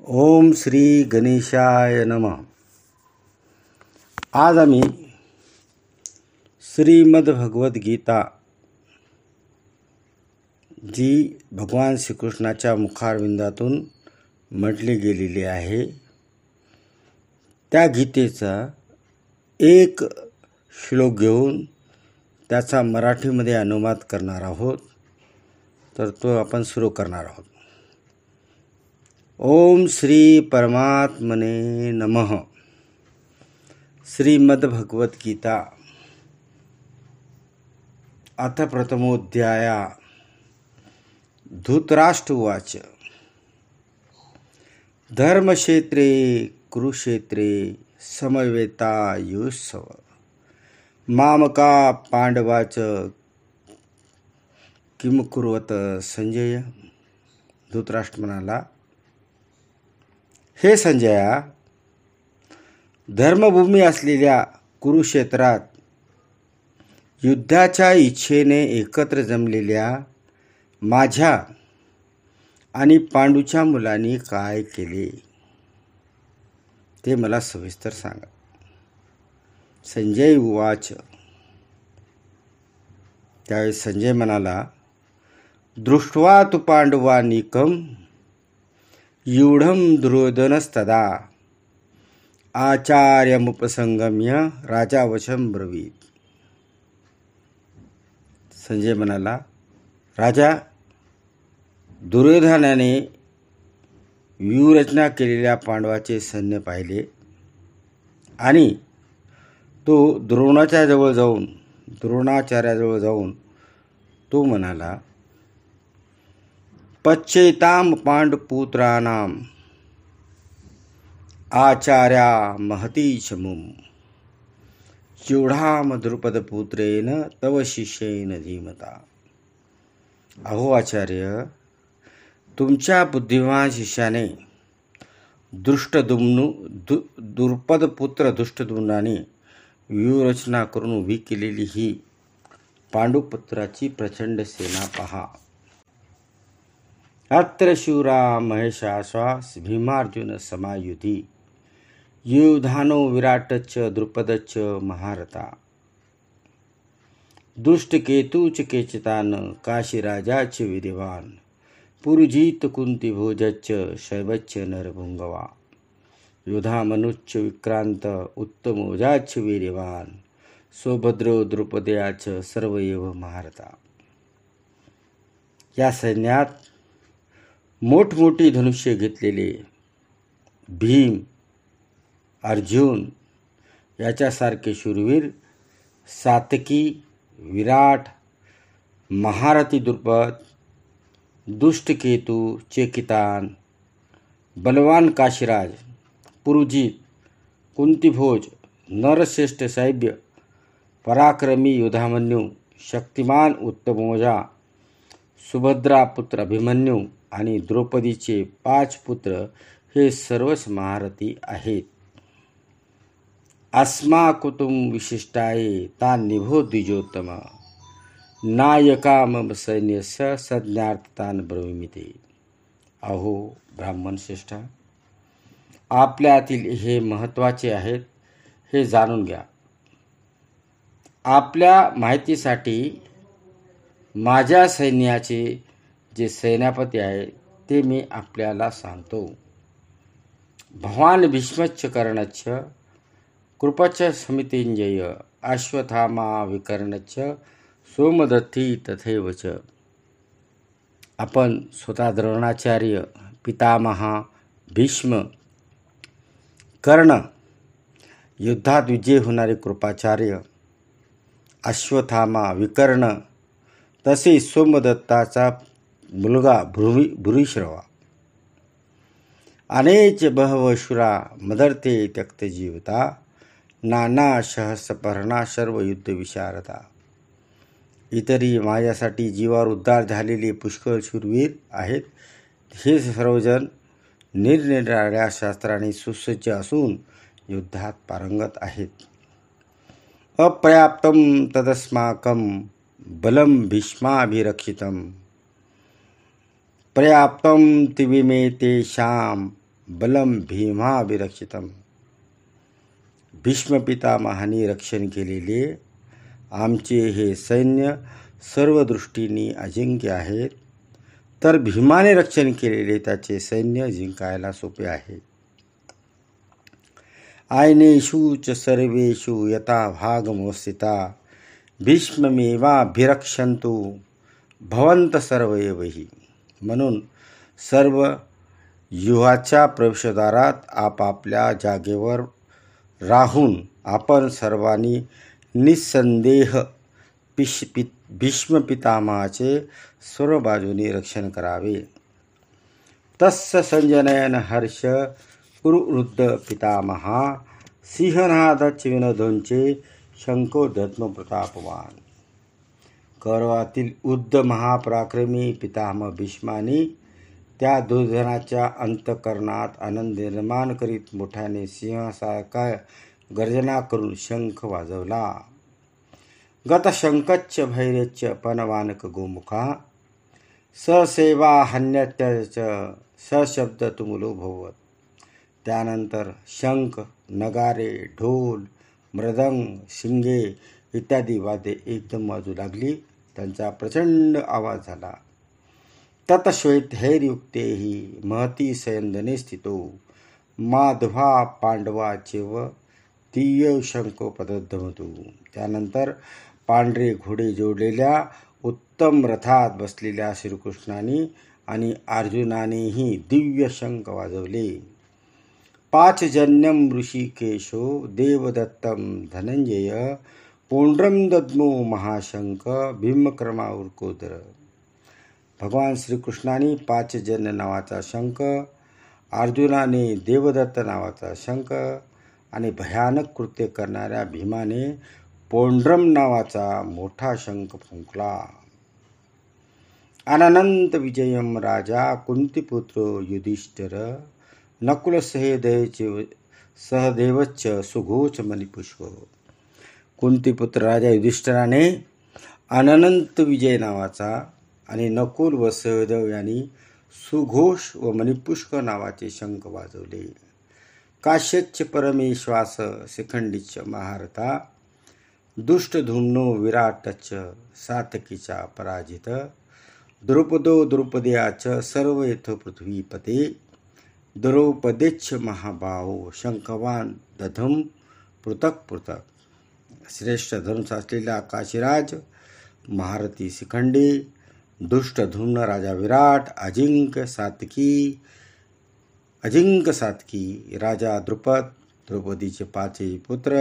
ओम श्री गणेशाय नमः. आज आम्ही श्रीमद भगवद गीता जी भगवान श्रीकृष्णाच्या मुखारविंदातून म्हटली गेलेली आहे, त्या गीतेचा एक श्लोक घेऊन त्याचा मराठीमध्ये अनुवाद करणार आहोत. तर तो आपण सुरू करणार आहोत. ओम श्री परमात्मने नमः. श्रीमद् भगवद गीता अथ प्रथमोऽध्याय. धृतराष्ट्र उवाच. धर्मक्षेत्रे कुरुक्षेत्रे समवेतायुत्सव मामका पांडवाच किम कुर्वत संजय. धृतराष्ट्र म्हणाला, हे संजया, धर्मभूमी असलेल्या कुरुक्षेत्रात युद्धाच्या इच्छेने एकत्र जमलेल्या माझ्या आणि पांडूच्या मुलांनी काय केले ते मला सविस्तर सांगा. संजय उवाच. त्यावेळी संजय म्हणाला, दृष्ट्वा तु पांडवानीकम यूढम दुर्योधनस्तदा आचार्यमुपसंगम्य राजा वचन ब्रवीत. संजय म्हणाला, राजा, दुर्योधनाने व्यूहरचना केलेल्या पांडवाचे सैन्य पाहिले आणि तो द्रोणाचार्याजवळ जाऊन तो म्हणाला, पश्चेताम पांडुपुत्राणाम आचार्या महती चमुम चूढाम द्रुपदपुत्रेन तव शिष्येन धीमता. अहो आचार्य, तुमच्या बुद्धिमान शिष्याने द्रुपदपुत्र दुष्टदुम्नाने व्यूहरचना करून उभी केलेली ही पांडुपुत्राची प्रचंड सेना पहा. अत्र शूरा महेशाश्वास भीमार्जुन समायुधी युधानो विराटच द्रुपदच महारथा दुष्टकेतूच केचितान काशीराजाच वीर्यवान पुरुजित कुंतीभोजच शैवच नरभुंगवा युधामनुच्च विक्रांत उत्तमोजाच वीर्यवान सौभद्रो द्रुपदयाच सर्व एव महारथा. या सैन्यात मोठमोठी धनुष्य घेतलेले भीम, अर्जुन याच्यासारखे शूरवीर, सातकी, विराट, महारथी द्रुपद, दुष्टकेतू, चेकितान, बलवान काशीराज, पुरुजित, कुंतीभोज, नरश्रेष्ठ सैब्य, पराक्रमी युधामन्यू, शक्तिमान उत्तमोजा, सुभद्रा पुत्र अभिमन्यू आणि द्रौपदीचे 5 पुत्र हे सर्वच महारथी आहेत. अस्माकुतुम विशिष्टाये तान् निभो द्विजोत्तम नायका मम सैन्यस्य संज्ञार्थतान् ब्रवीमिते. अहो ब्राह्मण श्रेष्ठ, आपल्यातील हे महत्त्वाचे आहेत, हे जाणून घ्या. आपल्या माहितीसाठी माझ्या सैन्याचे जे सेनापती आहे ते मी आपल्याला सांगतो. भवान भीष्मच्च कर्णच्च कृपच समितिंजय अश्वत्थामा विकर्णच्च सोमदत्ती तथैवच. आपण स्वतः द्रोणाचार्य, पितामहा भीष्म, कर्ण, युद्धात विजय होणारे कृपाचार्य, अश्वत्थामा, विकर्ण, तसेच सोमदत्ताचा मुलगा भूरिश्रवा, अनेच बहवशुरा मदर्थे त्यक्त जीवता नाना सहस्रपर्णा सर्व युद्ध विशारदा. इतरही माझ्यासाठी जीवावर उद्धार झालेले पुष्कळ शूरवीर आहेत. हे सर्वजण निरनिराळ्या शास्त्राने सुसज्ज असून युद्धात पारंगत आहेत. अपर्याप्तम तदस्माकं बलम भीष्माभिरक्षितम पर्याप्तं तिविमे तेषां बलम भीमाभिरक्षितम. भीष्म पितामहांनी रक्षण केलेले आमचे हे सैन्य सर्व दृष्टींनी अजिंक्य आहेत, तर भीमाने रक्षण केलेले त्याचे सैन्य जिंकायला सोपे आहे. आयनेषु च सर्वेषु यथा भागमवस्थिता भीष्ममेवाभिरक्षन्तु भवन्त सर्वैवहि. म्हणून सर्व व्यूहाच्या प्रवेशद्वारात आपापल्या जागेवर राहून आपण सर्वांनी निस्संदेह भीष्म पितामहाचे सर्व बाजूनी रक्षण करावे. तस्य संजनयन हर्ष कुरुवृद्ध पितामहा सिंहनादाचे विनोदोंचे शंको दद्म प्रतापवान. कौरवातील उद्ध महापराक्रमी पितामह भीष्माने त्या दुर्योधनाच्या अंतःकरणात आनंद निर्माण करीत मोठ्याने सिंहासारखा गर्जना करून शंख वाजवला. गत शंखच्च भैर्यच्च पनवानक गोमुखा ससेवा हन्यत्यच सशब्द तुमुलो भवत. त्यानंतर शंख, नगारे, ढोल, मृदंग, शिंगे इत्यादी वाद्ये एकदम वाजू लागली. त्यांचा प्रचंड आवाज झाला. ततश्वेतैर्युक्तेहि महती सयंदने स्थितो माधवा पांडवा चेव तीय शंको पदध्वमतु. त्यानंतर पांढरे घोडे जोडलेल्या उत्तम रथात बसलेल्या श्रीकृष्णाने आणि अर्जुनानेही दिव्य शंख वाजवले. पाचजन्यम ऋषिकेशो देवदत्तम धनंजय पोंड्रम दद्मो महाशंख भीमक्रमाउरकोदर. भगवान श्रीकृष्णाने पाचजन्य नावाचा शंख, अर्जुनाने देवदत्त नावाचा शंख आणि भयानक कृत्य करणाऱ्या भीमाने पोंड्रम नावाचा मोठा शंख फुंकला. अनंत विजयम राजा कुंतीपुत्र युधिष्ठिर नकुल सहदेवच सुघोष मणिपुष्प. कुंतीपुत्र राजा युधिष्ठिराने अनंत विजय नावाचा आणि नकुल व सहदेव यांनी सुघोष व मणिपुष्क नावाचे शंख वाजवले. काश्यच्च परमेश्वास शिखंडीच महारथा दुष्टधुम्नो विराटच सातकीचा पराजित द्रुपदो द्रुपदयाच सर्व येथ पृथ्वीपते द्रौपदेच्छ महाबाहो शंखवान दधम पृथक पृथक. श्रेष्ठ धनुष असलेला काशीराज महारथी शिखंडी, दुष्टधुम्न राजा विराट, अजिंक्य सातकी राजा द्रुपद, द्रौपदीचे पाचही पुत्र,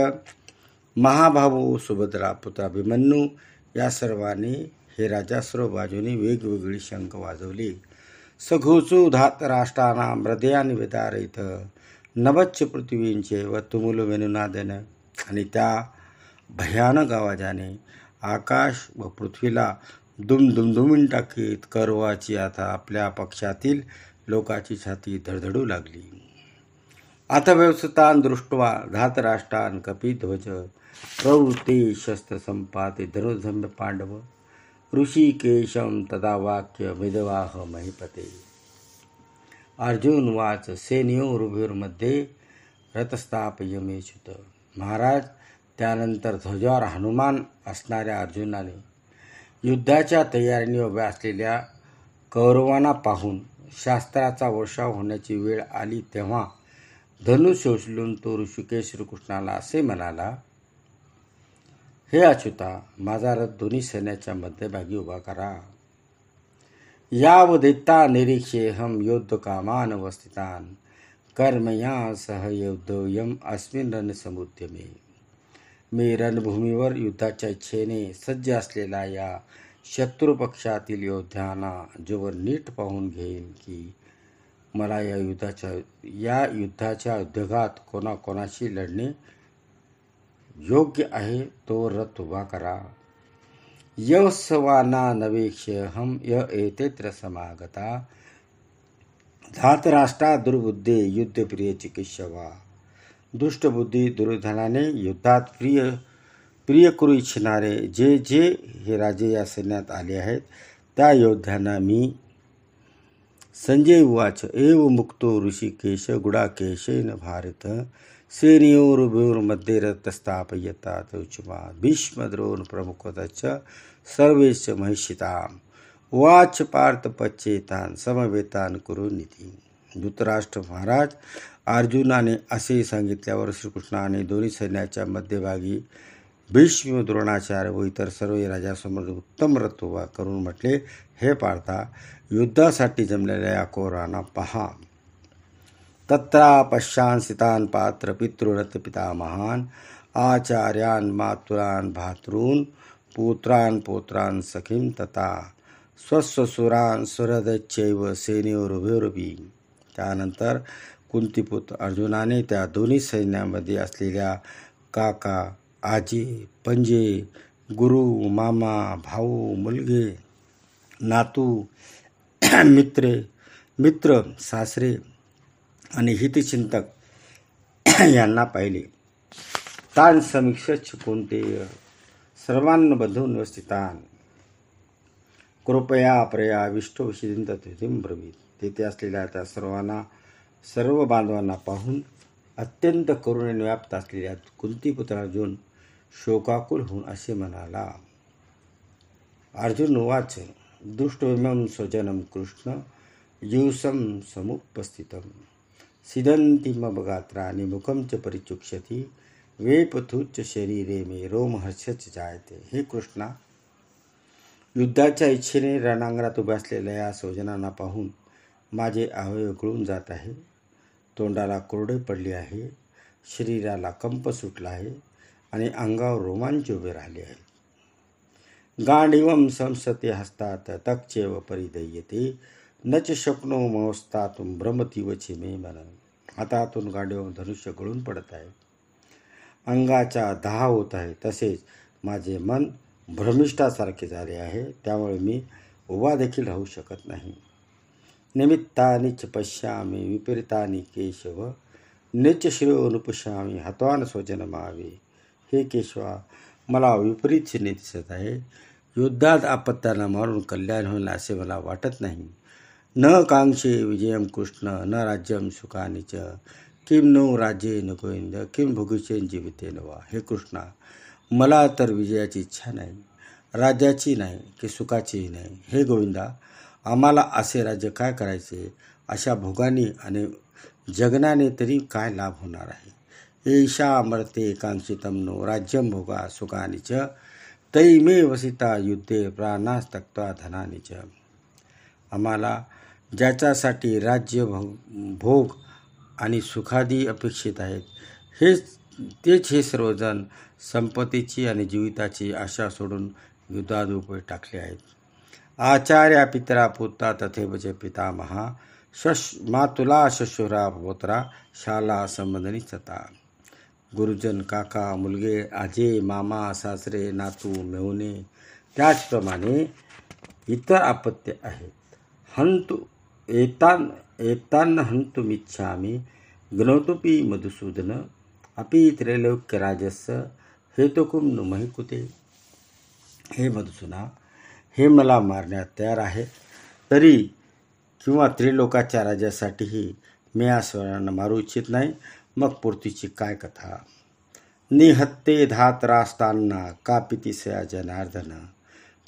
महाभाऊ सुभद्रा पुत्र अभिमन्यू या सर्वांनी हे राजा सर्व बाजूने वेगवेगळी शंख वाजवली. सघोचू धातराष्ट्राना हृदयाने विदारयित नभच्च पृथ्वींचे व तुमुल वेणुनादन. आणि त्या भयानक आवाजाने आकाश व पृथ्वीला दुमदुमदुमीन टाकीत कौरवाची आता आपल्या पक्षातील लोकाची छाती धडधडू लागली. आता व्यवस्थान दृष्ट्वा धातराष्ट्रान कपिध्वज प्रवृत्ते शस्त्रसंपाते धनुर्धम्य पांडव ऋषिकेशम तदा वाक्य विदवाह महीपते. अर्जुन वाच सेनयोरुभयोर्मध्ये रथस्थापयमेच्युत. महाराज, त्यानंतर ध्वजावर हनुमान असणाऱ्या अर्जुनाने युद्धाच्या तयारीने उभ्या असलेल्या कौरवांना पाहून शास्त्राचा वर्षाव होण्याची वेळ आली तेव्हा धनुष्य उचलून तो ऋषिकेश श्रीकृष्णाला असे म्हणाला, हे अच्युता, माझा रथ दोन्ही सैन्याच्या मध्यभागी उभा करा. यावदित्ता निरीक्षेहम योद्धकामान वस्थितान कर्मया सह योद्धोयम अस्मिन् रणसमुद्यमे. मी रणभूमीवर युद्धाच्या इच्छेने सज्ज असलेला या शत्रुपक्षातील योद्ध्यांना जोवर नीट पाहून घेईन की मला या युद्धाच्या युद्धात कोणाकोणाशी लढणे योग्य आहे तो रथ उभा करा. यवस्वाना नवेक्षेहम य एतेत्र समागता धातराष्ट्रा दुर्बुद्धे युद्धप्रिय चिकित्सवा. दुष्टबुद्धी दुर्योधनाने युद्धात प्रिय करू इच्छिणारे जे हे राजे या सैन्यात आले आहेत त्या योद्ध्यांना मी संजय उवाच एव मुक्तो ऋषिकेश गुडाकेशेन भारत सेनयोरुभयोर्मध्ये रथस्थापयतात उच्यमात् भीष्मद्रोण प्रमुखतश्च सर्वेश्च महिषिताम् उवाच पार्थ पच्येतान् समवेतान् कुरुनिती. धृतराष्ट्र महाराज अर्जुनाने असे सांगितल्यावर श्रीकृष्णाने दोन्ही सैन्याच्या मध्यभागी भीष्म द्रोणाचार्य व इतर सर्व राजासमोर उत्तम रथ उभा करून म्हटले, हे पार्था, युद्धासाठी जमलेल्या या कौरवांना पहा. तत्रा पश्यांसितान पात्र पितृरथ पितामहान आचार्यान मातुरान भातॄन पुत्रान पौत्रान सखीं तथा स्वस्वसुरान सुहृदश्चैव सेनयोरुभयोरपि. त्यानंतर कुंतीपुत्र अर्जुनाने त्या दोन्ही सैन्यामध्ये असलेल्या काका, आजी, पंजे, गुरु, मामा, भाऊ, मुलगे, नातू, मित्र, सासरे आणि हितचिंतक यांना पाहिले. तान समीक्षच कोणते सर्वांना बंधून व्यवस्थितान कृपया प्रया विष्टो शिदिंतथिं ब्रवीत. तेथे असलेल्या त्या सर्व बांधवांना पाहून अत्यंत करुणेने व्याप्त असलेल्या कुंतीपुत्र अर्जुन शोकाकुल होऊन असे म्हणाला. अर्जुन उवाच दृष्टोऽयं स्वजनं कृष्ण युसं समुपस्थितं सिदन्ति मम गात्राणि मुखं च परिचुक्षति वेपथुच्च शरीरे मे रोमहर्षच जायते. हे कृष्णा, युद्धाच्या इच्छेने रणांगणात उभ्या असलेल्या या स्वजनांना पाहून माझे अवयव गळून जात आहे. तोंडाला कोरडे पडले आहे, शरीराला कंप सुटला आहे आणि अंगावर रोमांच उभे राहिले आहेत. गांडीवं संसते हस्तात तक्चेव परिदय्यते न च शक्नो मोस्तातुं भ्रमतीवचे मे मन. हातातून गांडीवं धनुष्य गळून पडत आहे, अंगाचा दाह होत आहे, तसेच माझे मन भ्रमिष्ठासारखे झाले आहे. त्यामुळे मी उभा देखील राहू शकत नाही. निमित्तानिच पश्यामि विपरीतानि केशव निच श्रेयोनुपश्यामि हत्वान स्वजनमावे. हे केशवा, मला विपरीत चिन्हे दिसत आहे. युद्धात आपत्त्यांना मारून कल्याण होईल असे मला वाटत नाही. न कांक्षे विजयम कृष्ण न राज्यम सुखानि च किं नो राज्येन गोविंद किं भोगिष्येन जीवितेन वा. हे कृष्णा, मला तर विजयाची इच्छा नाही, राज्याची नाही की सुखाचीही नाही. हे गोविंदा, आम्हाला असे राज्य काय करायचे? अशा भोगाने आणि जगण्याने तरी काय लाभ होणार आहे? एषा अमर्ते कांक्षितं नो राज्यं भोगा सुखानि च तै मे वसिता युद्धे प्राणास त्यक्त्वा धनानि च. आम्हाला ज्याच्यासाठी राज्य भोग आणि सुखादी अपेक्षित आहेत, तेच हे सर्वजण संपत्तीची आणि जीविताची आशा सोडून युद्धात उभे टाकले आहेत. आचार्या पितरा पुत्रा तथैव च पितामहा मातुला शशुरा पुत्रा शाला संबंधनी सता. गुरुजन, काका, मुलगे, आजे, मामा, सासरे, नातू, मेहुणे, त्याचप्रमाणे इतर अपत्य आहेत. हंतु एतान हंतुमिच्छामि ज्ञोतुपि मधुसूदन अपि त्रैलोक्यराजस्य हेतुकुं नु महिकुते. हे मधुसूदना, हे मला मारण्यात तयार आहे, तरी किंवा त्रिलोकाच्या राजासाठीही मी या स्वरांना मारू इच्छित नाही. मग पूर्तीची काय कथा? निहत्ते धातराष्टांना कापितिसया जनार्दन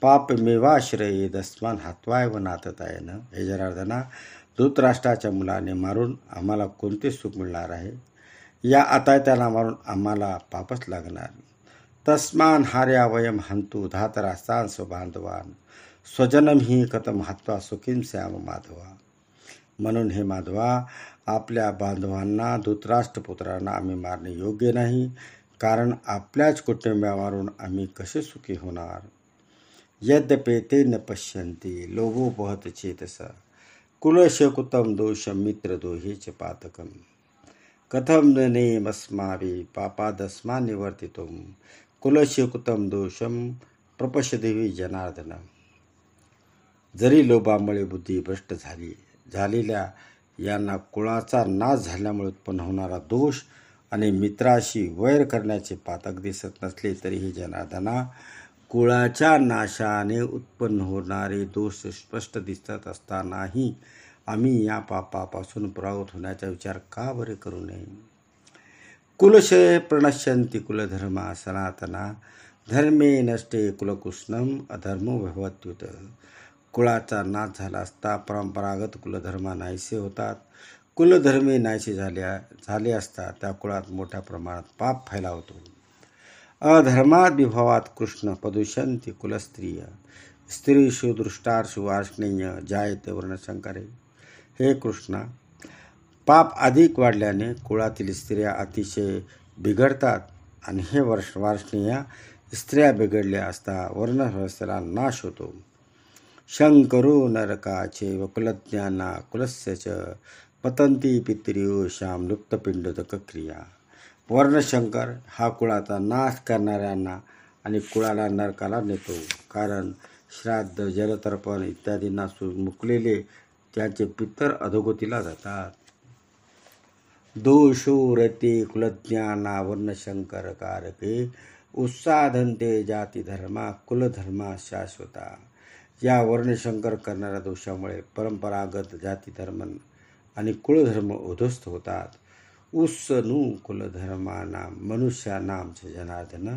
पापमेवाश्रये दस्मान हत्वायव नाततायन. हे जनार्दना, धृतराष्ट्राच्या मुलाने मारून आम्हाला कोणते सुख मिळणार आहे? या आतात्याला मारून आम्हाला पापच लागणार. तस्मान हार्या वयम हंतु धातरास्तान स्वबांधवान स्वजनम ही कथम हत्वा सुखीं स्याम माधवा. म्हणून हे माधवा, आपल्या बांधवांना, धृतराष्ट्रपुत्रांना आम्ही मारणे योग्य नाही, कारण आपल्याच कुटुंबा मारून आम्ही कसे सुखी होणार? यद्यपि ते न पश्यन्ति लोभोपहत चेतस कुलशकुतं दोषं मित्रदोहे च पातकं कथं न नेमस्माभिः पापादस्मान् निवर्तितुं कुलशकुतं दोषं प्रपश्यदेवी जनार्दन. जरी लोभामुळे बुद्धी भ्रष्ट झालेल्या यांना कुळाचा नाश झाल्यामुळे उत्पन्न होणारा दोष आणि मित्राशी वैर करण्याचे पातक दिसत नसले तरीही जनार्दना, कुळाच्या नाशाने उत्पन्न होणारे दोष स्पष्ट दिसत असतानाही आम्ही या पापापासून परावृत होण्याचा विचार का बरे करू नये. कुलशये प्रणश्यन्ति कुलधर्मा सनातना धर्मे नष्टे कुलकुष्णम अधर्मो भवत्युत. कुळाचा नाश झाला असता परंपरागत कुलधर्म नाहीसे होतात. कुलधर्मे नाहीसे झाले असता त्या कुळात मोठ्या प्रमाणात पाप फैलावतो. अधर्मात विभावात कृष्ण प्रदूषन्ति कुलस्त्रिय स्त्रीषु दृष्टार्षु वार्ष्णेय जायते वर्णशंकरे. हे कृष्णा, पाप अधिक वाढल्याने कुळातील स्त्रिया अतिशय बिघडतात आणि हे वार्ष्णेय स्त्रिया बिघडल्या असता वर्णव्यवस्थेला नाश होतो. शंकरो नरकाचे व कुलज्ञाना कुलस्य च पतंती पितृयोषाम लुप्तपिंडोदक क्रिया. वर्णशंकर हा कुळाचा नाश करणाऱ्यांना आणि कुळाला नरकाला नेतो. कारण श्राद्ध जलतर्पण इत्यादींना मुकलेले त्यांचे पितर अधोगतीला जातात. दोषो रते कुलज्ञाना वर्णशंकर कारके उत्साधनते जाती धर्मा कुलधर्मा शाश्वता. या वर्णशंकर करणाऱ्या दोषामुळे परंपरागत जातीधर्म आणि कुलधर्म उद्ध्वस्त होतात. उत्सनु कुलधर्मानां मनुष्यानां च जनार्दन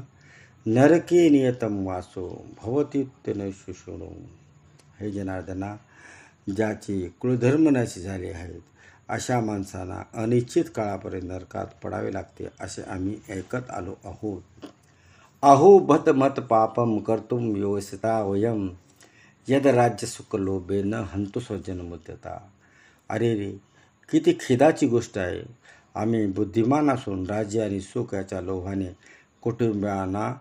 नरके नियतम वासो भवतीत्यन शुशुणो. हे जनार्दना, ज्याचे कुलधर्म नाशी झाले आहेत अशा माणसांना अनिश्चित काळापर्यंत नरकात पडावे लागते असे आम्ही ऐकत आलो आहोत. अहो भत मत पापम कर्तुम व्यवस्थिता वयम यद राज्यसुखलोभेन हंतु स्वजनमुद्यता. अरे रे, किती खेदाची गोष्ट आहे. आम्ही बुद्धिमान असून राज्य आणि सुख याच्या लोभाने कुटुंबियांना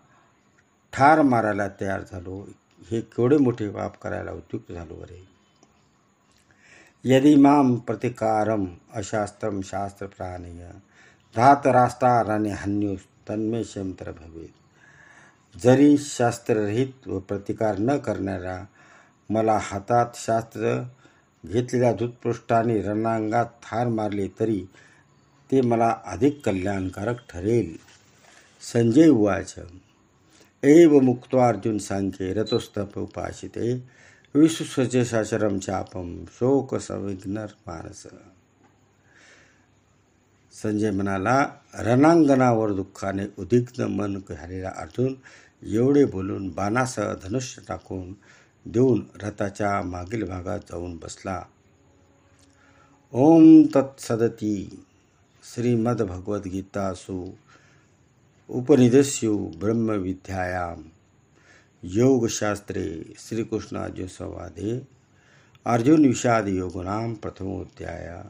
ठार मारायला तयार झालो. हे केवढे मोठे पाप करायला उद्युक्त झालो अरे. यदि माम प्रतिकारम अशास्त्रम शास्त्र प्राणीय धातराष्ट्राने हन्युस तन्मे क्षेमतर भवेत. जरी शास्त्ररहित व प्रतिकार न करणाऱ्या मला हातात शास्त्र घेतलेल्या दूतपृष्ठाने रणांगात ठार मारले तरी ते मला अधिक कल्याणकारक ठरेल. संजय उवाच. एव मुक्त्वा अर्जुन सांख्ये रतोस्तप उपासिते विश्वस्वचे शाचरम चापम शोक संविघ्नर मानस. संजय म्हणाला, रणांगणावर दुःखाने उद्विग्न मन झालेला अर्जुन एवढे बोलून बाणासह धनुष्य टाकून देऊन रथाच्या मागील भागात जाऊन बसला. ओम तत्सदती. श्रीमद्भगवद्गीतासु उपनिषत्सु ब्रह्मविद्यायां योगशास्त्रे श्रीकृष्णार्जुन संवादे अर्जुन विषाद योगो नाम प्रथमोऽध्यायः.